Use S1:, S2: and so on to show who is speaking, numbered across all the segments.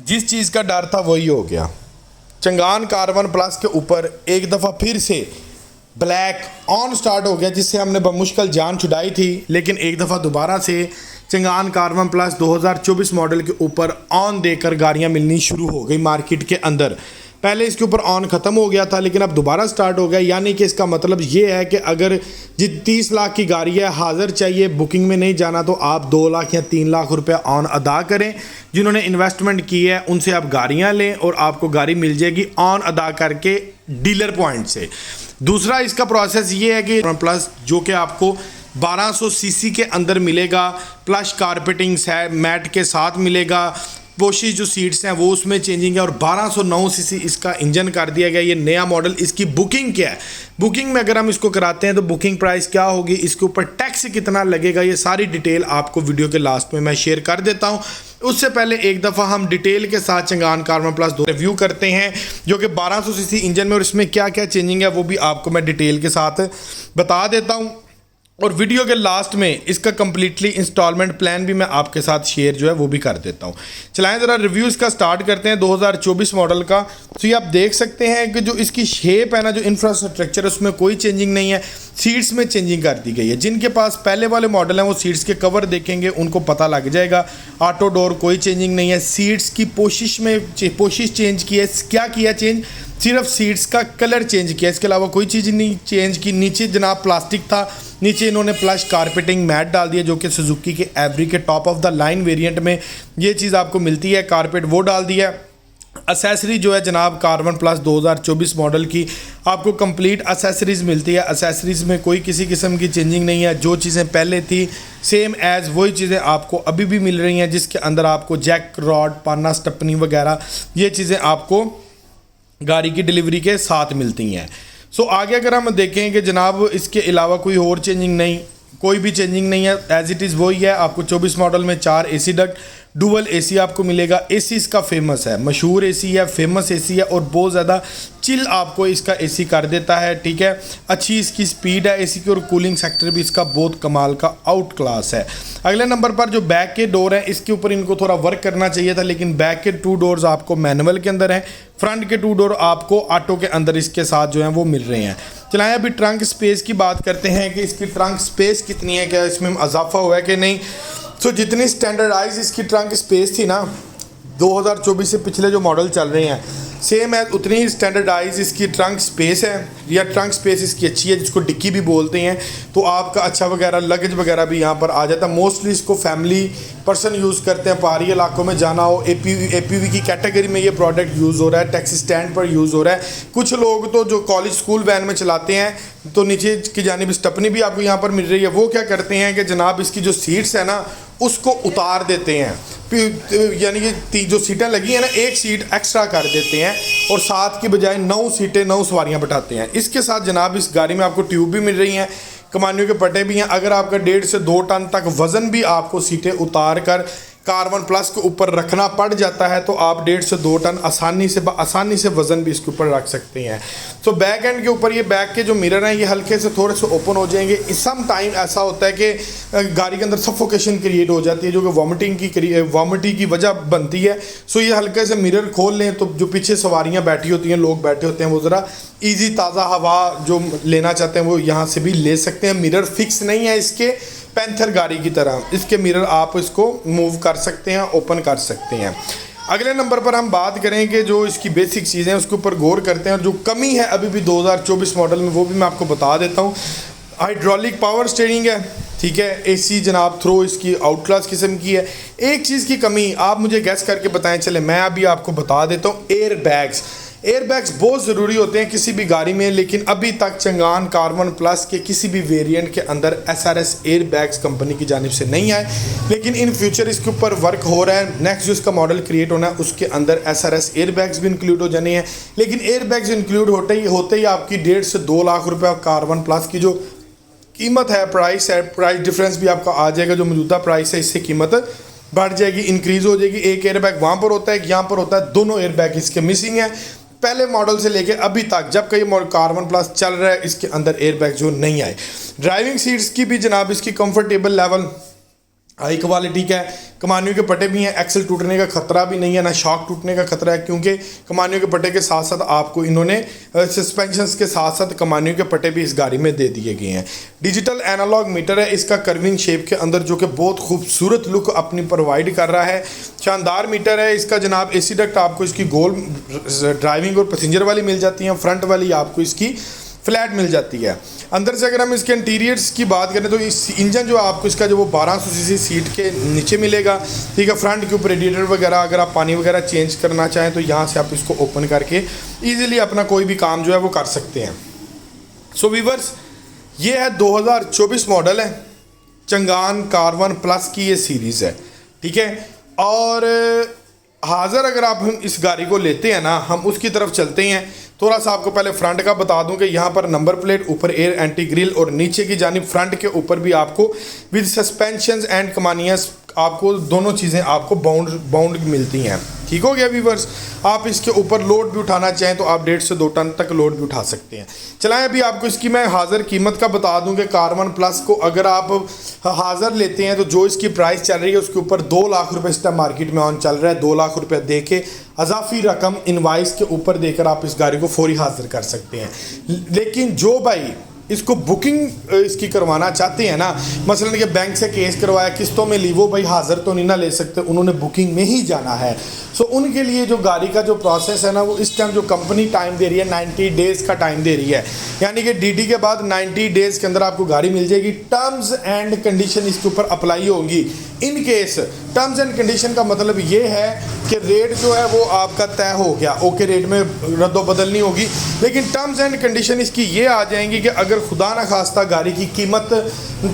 S1: जिस चीज़ का डर था वही हो गया। चंगान कार्बन प्लस के ऊपर एक दफ़ा फिर से ब्लैक ऑन स्टार्ट हो गया, जिससे हमने बमुश्किल जान छुड़ाई थी, लेकिन एक दफ़ा दोबारा से चंगान कार्बन प्लस 2024 मॉडल के ऊपर ऑन देकर गाड़ियाँ मिलनी शुरू हो गई मार्केट के अंदर। पहले इसके ऊपर ऑन ख़त्म हो गया था, लेकिन अब दोबारा स्टार्ट हो गया। यानी कि इसका मतलब ये है कि अगर जी 30 लाख की गाड़ी है, हाज़िर चाहिए, बुकिंग में नहीं जाना, तो आप 2 लाख या 3 लाख रुपए ऑन अदा करें। जिन्होंने इन्वेस्टमेंट की है उनसे आप गाड़ियाँ लें और आपको गाड़ी मिल जाएगी ऑन अदा करके डीलर पॉइंट से। दूसरा इसका प्रोसेस ये है कि प्लस जो कि आपको 1200 सीसी के अंदर मिलेगा, प्लस कारपेटिंग्स है, मैट के साथ मिलेगा, पोशिश जो सीट्स हैं वो उसमें चेंजिंग है, और 1209 सीसी इसका इंजन कर दिया गया। ये नया मॉडल, इसकी बुकिंग क्या है, बुकिंग में अगर हम इसको कराते हैं तो बुकिंग प्राइस क्या होगी, इसके ऊपर टैक्स कितना लगेगा, ये सारी डिटेल आपको वीडियो के लास्ट में मैं शेयर कर देता हूँ। उससे पहले एक दफ़ा हम डिटेल के साथ चंगान कार्बन प्लस 2 रिव्यू करते हैं, जो कि 1200 सीसी इंजन में, और इसमें क्या क्या चेंजिंग है वो भी आपको मैं डिटेल के साथ बता देता हूँ। और वीडियो के लास्ट में इसका कम्प्लीटली इंस्टॉलमेंट प्लान भी मैं आपके साथ शेयर जो है वो भी कर देता हूँ। चलाएं ज़रा रिव्यू इसका स्टार्ट करते हैं 2024 मॉडल का। तो ये आप देख सकते हैं कि जो इसकी शेप है ना, जो इंफ्रास्ट्रक्चर है उसमें कोई चेंजिंग नहीं है। सीट्स में चेंजिंग कर दी गई है। जिनके पास पहले वाले मॉडल हैं वो सीट्स के कवर देखेंगे उनको पता लग जाएगा। ऑटो डोर कोई चेंजिंग नहीं है। सीट्स की पोशिश चेंज की है। क्या किया चेंज, सिर्फ सीट्स का कलर चेंज किया, इसके अलावा कोई चीज़ नहीं चेंज की। नीचे जनाब प्लास्टिक था, नीचे इन्होंने प्लस कारपेटिंग मैट डाल दिया, जो कि सुजुकी के एवरी के top of the line variant में ये चीज़ आपको मिलती है, कारपेट वो डाल दिया। एसेसरी जो है जनाब कार्बन प्लस 2024 मॉडल की आपको कंप्लीट एसेसरीज़ मिलती है। एसेसरीज़ में कोई किसी किस्म की चेंजिंग नहीं है। जो चीज़ें पहले थी सेम एज़ वही चीज़ें आपको अभी भी मिल रही हैं, जिसके अंदर आपको जैक रॉड, पाना, स्टपनी वगैरह ये चीज़ें आपको गाड़ी की डिलीवरी के साथ मिलती हैं। सो आगे अगर हम देखें कि जनाब इसके अलावा कोई और चेंजिंग नहीं, कोई भी चेंजिंग नहीं है, एज इट इज़ वही है। आपको 24 मॉडल में 4 एसी डक्ट, डुअल एसी आपको मिलेगा। एसी इसका फेमस है, मशहूर एसी है, फेमस एसी है, और बहुत ज़्यादा चिल आपको इसका एसी कर देता है। ठीक है, अच्छी इसकी स्पीड है एसी की, और कूलिंग सेक्टर भी इसका बहुत कमाल का आउट क्लास है। अगले नंबर पर जो बैक के डोर हैं इसके ऊपर इनको थोड़ा वर्क करना चाहिए था, लेकिन बैक के 2 डोर्स आपको मैनुअल के अंदर हैं, फ्रंट के 2 डोर आपको ऑटो के अंदर इसके साथ जो हैं वो मिल रहे हैं। चलाएं अभी ट्रंक स्पेस की बात करते हैं कि इसकी ट्रंक स्पेस कितनी है, क्या इसमें इजाफा हुआ है कि नहीं। तो जितनी स्टैंडर्डाइज इसकी ट्रंक स्पेस थी ना 2024 से पिछले जो मॉडल चल रहे हैं सेम है, उतनी ही स्टैंडर्डाइज इसकी ट्रंक स्पेस है, या ट्रंक स्पेस इसकी अच्छी है, जिसको डिक्की भी बोलते हैं। तो आपका अच्छा वगैरह लगेज वगैरह भी यहाँ पर आ जाता है। मोस्टली इसको फैमिली पर्सन यूज़ करते हैं, पहाड़ी इलाकों में जाना हो, एपीवी की कैटेगरी में ये प्रोडक्ट यूज़ हो रहा है, टैक्सी स्टैंड पर यूज़ हो रहा है। कुछ लोग तो जो कॉलेज स्कूल वैन में चलाते हैं तो नीचे की जानिब स्टपनी भी आपको यहाँ पर मिल रही है। वो क्या करते हैं कि जनाब इसकी जो सीट्स है ना उसको उतार देते हैं, यानी कि जो सीटें लगी हैं ना एक सीट एक्स्ट्रा कर देते हैं, और 7 की बजाय 9 सीटें 9 सवारियां बैठाते हैं। इसके साथ जनाब इस गाड़ी में आपको ट्यूब भी मिल रही हैं, कमानियों के पट्टे भी हैं। अगर आपका 1.5 से 2 टन तक वज़न भी आपको सीटें उतार कर कार्बन प्लस के ऊपर रखना पड़ जाता है, तो आप 1.5 से 2 टन आसानी से वज़न भी इसके ऊपर रख सकते हैं। तो बैक एंड के ऊपर ये बैक के जो मिरर हैं ये हल्के से थोड़े से ओपन हो जाएंगे। सम टाइम ऐसा होता है कि गाड़ी के अंदर सफोकेशन क्रिएट हो जाती है, जो कि वॉमिटिंग की वजह बनती है। सो ये हल्के से मिरर खोल लें तो जो पीछे सवारियाँ बैठी होती हैं, लोग बैठे होते हैं, वो ज़रा ईजी ताज़ा हवा जो लेना चाहते हैं वो यहाँ से भी ले सकते हैं। मिरर फिक्स नहीं है इसके, पैंथर गाड़ी की तरह इसके मिरर आप इसको मूव कर सकते हैं, ओपन कर सकते हैं। अगले नंबर पर हम बात करें कि जो इसकी बेसिक चीज़ें हैं उसके ऊपर गौर करते हैं, और जो कमी है अभी भी 2024 मॉडल में वो भी मैं आपको बता देता हूँ। हाइड्रोलिक पावर स्टीयरिंग है, ठीक है। एसी जनाब थ्रो इसकी आउट क्लास किस्म की है। एक चीज़ की कमी आप मुझे गैस करके बताएं, चले मैं अभी आपको बता देता हूँ। एयरबैग्स बहुत ज़रूरी होते हैं किसी भी गाड़ी में, लेकिन अभी तक चंगान कार्बन प्लस के किसी भी वेरिएंट के अंदर SRS एयरबैग्स कंपनी की जानिब से नहीं आए, लेकिन इन फ्यूचर इसके ऊपर वर्क हो रहा है। नेक्स्ट जो इसका मॉडल क्रिएट होना है उसके अंदर SRS एयरबैग्स भी इंक्लूड हो जाने हैं। लेकिन एयरबैग्स इंक्लूड होते ही आपकी 1.5 से 2 लाख रुपये कार्बन प्लस की जो कीमत है, प्राइस डिफरेंस भी आपका आ जाएगा। जो मौजूदा प्राइस है इससे कीमत बढ़ जाएगी, इंक्रीज़ हो जाएगी। एक एयरबैग वहाँ पर होता है, एक यहाँ पर होता है, दोनों एयरबैग इसके मिसिंग है। पहले मॉडल से लेके अभी तक जब कई कार्बन प्लस चल रहा है इसके अंदर एयरबैग जो नहीं आए। ड्राइविंग सीट्स की भी जनाब इसकी कंफर्टेबल लेवल हाई क्वालिटी का है। कमानियों के पट्टे भी हैं, एक्सल टूटने का खतरा भी नहीं है, ना शॉक टूटने का खतरा है, क्योंकि कमानियों के पट्टे के साथ साथ आपको इन्होंने सस्पेंशंस के साथ साथ कमानियों के पट्टे भी इस गाड़ी में दे दिए गए हैं। डिजिटल एनालॉग मीटर है इसका कर्विंग शेप के अंदर, जो कि बहुत खूबसूरत लुक अपनी प्रोवाइड कर रहा है। शानदार मीटर है इसका जनाब। एसी डक्ट आपको इसकी गोल ड्राइविंग और पैसेंजर वाली मिल जाती हैं, फ्रंट वाली आपको इसकी फ्लैट मिल जाती है। अंदर से अगर हम इसके इंटीरियर्स की बात करें तो इस इंजन जो आपको इसका जो वो 1200 सीसी सीट के नीचे मिलेगा, ठीक है। फ्रंट के ऊपर रेडिएटर वगैरह अगर आप पानी वगैरह चेंज करना चाहें तो यहाँ से आप इसको ओपन करके ईजिली अपना कोई भी काम जो है वो कर सकते हैं। सो वीवर्स, ये है 2024 मॉडल है, चंगान कार1 प्लस की ये सीरीज़ है, ठीक है। और हाज़र अगर आप हम इस गाड़ी को लेते हैं ना, हम उसकी तरफ चलते हैं। थोड़ा सा आपको पहले फ्रंट का बता दूं कि यहाँ पर नंबर प्लेट, ऊपर एयर एंटी ग्रिल और नीचे की जानिब फ्रंट के ऊपर भी आपको विद सस्पेंशंस एंड कमानियास आपको दोनों चीज़ें आपको बाउंड मिलती हैं, ठीक हो गया वीवर्स। आप इसके ऊपर लोड भी उठाना चाहें तो आप 1.5 से 2 टन तक लोड भी उठा सकते हैं। चलाएं अभी आपको इसकी मैं हाज़र कीमत का बता दूं कि कार1 प्लस को अगर आप हाज़र लेते हैं तो जो इसकी प्राइस चल रही है उसके ऊपर 2 लाख रुपए इस टाइम मार्केट में ऑन चल रहा है। 2 लाख रुपए दे के अजाफी रकम इनवाइस के ऊपर देकर आप इस गाड़ी को फौरी हाज़िर कर सकते हैं। लेकिन जो भाई इसको बुकिंग इसकी करवाना चाहते हैं ना, मसलन कि बैंक से केस करवाया, किस्तों में ली, वो भाई हाज़िर तो नहीं ना ले सकते, उन्होंने बुकिंग में ही जाना है। सो उनके लिए जो गाड़ी का जो प्रोसेस है ना, वो इस टाइम जो कंपनी टाइम दे रही है 90 डेज़ का टाइम दे रही है, यानी कि डीडी के बाद 90 डेज़ के अंदर आपको गाड़ी मिल जाएगी। टर्म्स एंड कंडीशन इसके ऊपर अप्लाई होगी। In case terms and condition का मतलब ये है कि रेट जो है वो आपका तय हो गया, ओके रेट में रद्दोबदल नहीं होगी। लेकिन टर्म्स एंड कंडीशन इसकी ये आ जाएंगी कि अगर खुदा न खास्ता गाड़ी की कीमत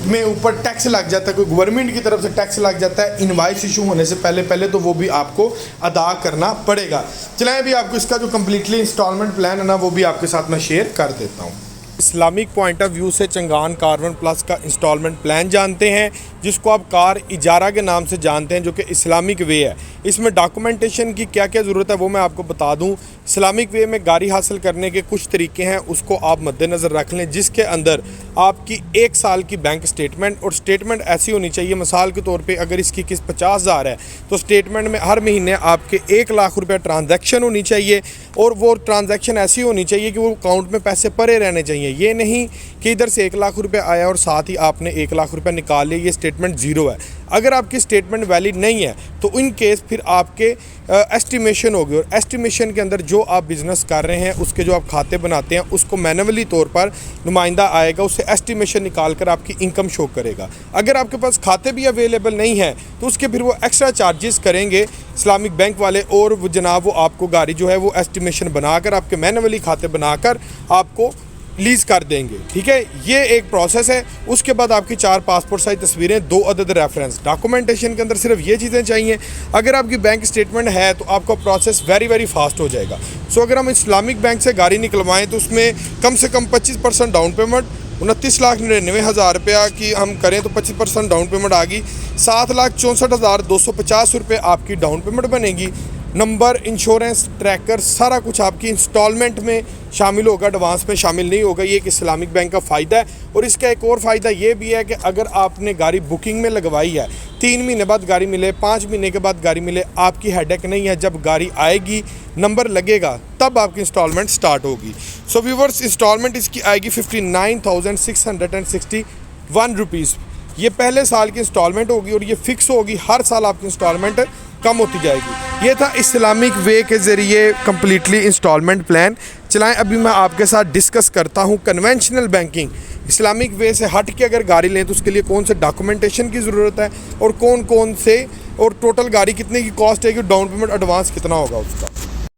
S1: में ऊपर टैक्स लग जाता है, कोई गवर्नमेंट की तरफ से टैक्स लग जाता है इनवाइस इशू होने से पहले तो वो भी आपको अदा करना पड़ेगा। चलाएं भी आपको इसका जो कम्प्लीटली इंस्टॉलमेंट प्लान है ना, वो भी आपके साथ मैं शेयर कर देता हूँ। इस्लामिक पॉइंट ऑफ व्यू से चंगान कार1 प्लस का इंस्टॉलमेंट प्लान जानते हैं, जिसको आप कार इजारा के नाम से जानते हैं, जो कि इस्लामिक वे है। इसमें डॉक्यूमेंटेशन की क्या क्या ज़रूरत है वो मैं आपको बता दूं। इस्लामिक वे में गाड़ी हासिल करने के कुछ तरीके हैं, उसको आप मद्देनज़र रख लें, जिसके अंदर आपकी 1 साल की बैंक स्टेटमेंट, और स्टेटमेंट ऐसी होनी चाहिए, मिसाल के तौर पे अगर इसकी किस्त 50,000 है तो स्टेटमेंट में हर महीने आपके 1 लाख रुपये ट्रांजैक्शन होनी चाहिए, और वो ट्रांजैक्शन ऐसी होनी चाहिए कि वो अकाउंट में पैसे पड़े रहने चाहिए। ये नहीं कि इधर से 1 लाख रुपये आया और साथ ही आपने 1 लाख रुपये निकाल लिए, ये स्टेटमेंट ज़ीरो है। अगर आपकी स्टेटमेंट वैलिड नहीं है तो इन केस फिर आपके एस्टिमेशन होगी, और एस्टिमेशन के अंदर जो आप बिज़नेस कर रहे हैं उसके जो आप खाते बनाते हैं उसको मैनुअली तौर पर नुमाइंदा आएगा, उससे एस्टिमेशन निकाल कर आपकी इनकम शो करेगा। अगर आपके पास खाते भी अवेलेबल नहीं है तो उसके फिर वो एक्स्ट्रा चार्जेस करेंगे इस्लामिक बैंक वाले, और वो जनाब वो आपको गाड़ी जो है वो एस्टिमेशन बनाकर आपके मैनुअली खाते बनाकर आपको लीज़ कर देंगे, ठीक है। ये एक प्रोसेस है। उसके बाद आपकी 4 पासपोर्ट साइज तस्वीरें, 2 अदद रेफरेंस। डॉक्यूमेंटेशन के अंदर सिर्फ ये चीज़ें चाहिए। अगर आपकी बैंक स्टेटमेंट है तो आपका प्रोसेस वेरी फास्ट हो जाएगा। सो अगर हम इस्लामिक बैंक से गाड़ी निकलवाएं तो उसमें कम से कम 25% डाउन पेमेंट, 29,99,000 रुपया की हम करें तो 25% डाउन पेमेंट आ गई, 7,64,250 रुपये आपकी डाउन पेमेंट बनेगी। नंबर, इंश्योरेंस, ट्रैकर, सारा कुछ आपकी इंस्टॉलमेंट में शामिल होगा, एडवांस में शामिल नहीं होगा। ये एक इस्लामिक बैंक का फ़ायदा है। और इसका एक और फ़ायदा ये भी है कि अगर आपने गाड़ी बुकिंग में लगवाई है, 3 महीने बाद गाड़ी मिले, 5 महीने के बाद गाड़ी मिले, आपकी हेडेक नहीं है। जब गाड़ी आएगी, नंबर लगेगा, तब आपकी इंस्टॉलमेंट स्टार्ट होगी। सो व्यूअर्स, इंस्टॉलमेंट इसकी आएगी 59,661 रुपीज़। ये पहले साल की इंस्टॉलमेंट होगी और ये फ़िक्स होगी, हर साल आपकी इंस्टॉलमेंट कम होती जाएगी। ये था इस्लामिक वे के ज़रिए कम्प्लीटली इंस्टॉलमेंट प्लान। चलाएं अभी मैं आपके साथ डिस्कस करता हूँ कन्वेंशनल बैंकिंग। इस्लामिक वे से हट के अगर गाड़ी लें तो उसके लिए कौन से डॉक्यूमेंटेशन की ज़रूरत है, और कौन से, और टोटल गाड़ी कितने की कॉस्ट है, कि डाउन पेमेंट एडवांस कितना होगा उसका।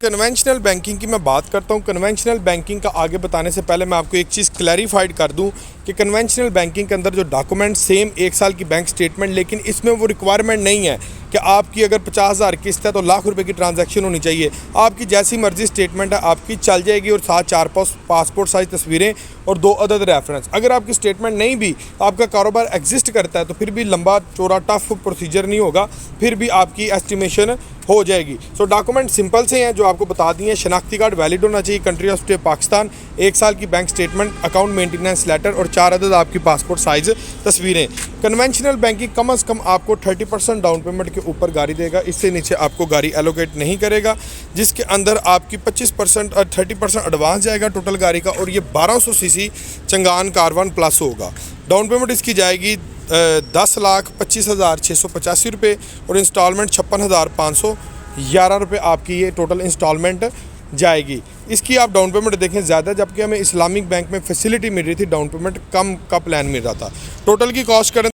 S1: कन्वेंशनल बैंकिंग की मैं बात करता हूँ। कन्वेंशनल बैंकिंग का आगे बताने से पहले मैं आपको एक चीज़ क्लैरिफाइड कर दूँ कि कन्वेंशनल बैंकिंग के अंदर जो डॉक्यूमेंट सेम 1 साल की बैंक स्टेटमेंट, लेकिन इसमें वो रिक्वायरमेंट नहीं है कि आपकी अगर 50,000 किस्त है तो लाख रुपए की ट्रांजैक्शन होनी चाहिए। आपकी जैसी मर्जी स्टेटमेंट है आपकी चल जाएगी, और साथ 4 पासपोर्ट साइज तस्वीरें और 2 अदद रेफरेंस। अगर आपकी स्टेटमेंट नहीं भी, आपका कारोबार एग्जिस्ट करता है, तो फिर भी लंबा चौड़ा टफ प्रोसीजर नहीं होगा, फिर भी आपकी एस्टिमेशन हो जाएगी। सो डॉक्यूमेंट सिंपल से हैं जो आपको बता दिए हैं। शनाख्ती कार्ड वैलिड होना चाहिए, कंट्री ऑफ स्टे पाकिस्तान, 1 साल की bank statement, account maintenance letter और 4 अदद आपकी पासपोर्ट साइज़ तस्वीरें। कन्वेंशनल बैंकिंग कम अज़ कम आपको 30% डाउन पेमेंट के ऊपर गाड़ी देगा, इससे नीचे आपको गाड़ी एलोकेट नहीं करेगा, जिसके अंदर आपकी 25% और 30% एडवांस जाएगा टोटल गाड़ी का, और ये 1200 सीसी चंगान कारवान प्लस होगा। डाउन पेमेंट इसकी जाएगी 10,25,685 रुपये और इंस्टॉलमेंट 56,511 रुपये आपकी ये टोटल इंस्टॉलमेंट जाएगी। इसकी आप डाउन पेमेंट देखें ज़्यादा, जबकि हमें इस्लामिक बैंक में फैसिलिटी मिल रही थी डाउन पेमेंट कम का प्लान मिल रहा था। टोटल की कॉस्ट करें